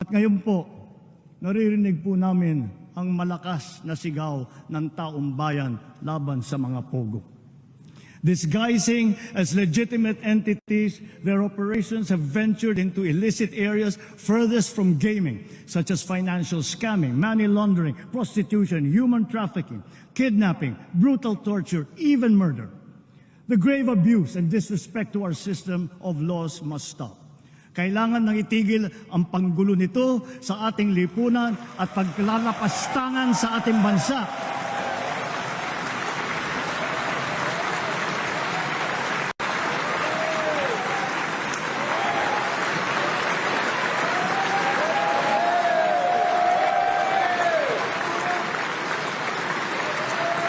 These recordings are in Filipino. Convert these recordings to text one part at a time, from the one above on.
At ngayon po, naririnig po namin ang malakas na sigaw ng taong bayan laban sa mga pogo. Disguising as legitimate entities, their operations have ventured into illicit areas furthest from gaming, such as financial scamming, money laundering, prostitution, human trafficking, kidnapping, brutal torture, even murder. The grave abuse and disrespect to our system of laws must stop. Kailangan nang itigil ang panggulo nito sa ating lipunan at paglalapastangan sa ating bansa.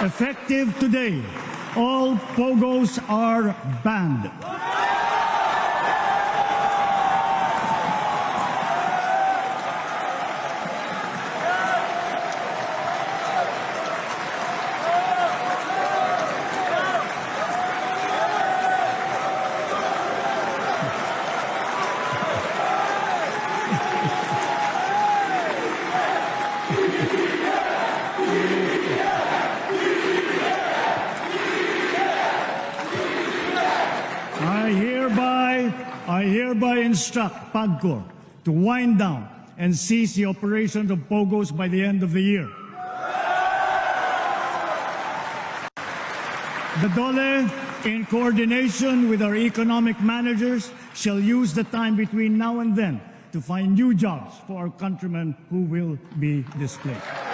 Effective today, all pogos are banned. I hereby instruct PAGCOR to wind down and cease the operations of POGOs by the end of the year. The DOLE, in coordination with our economic managers, shall use the time between now and then to find new jobs for our countrymen who will be displaced.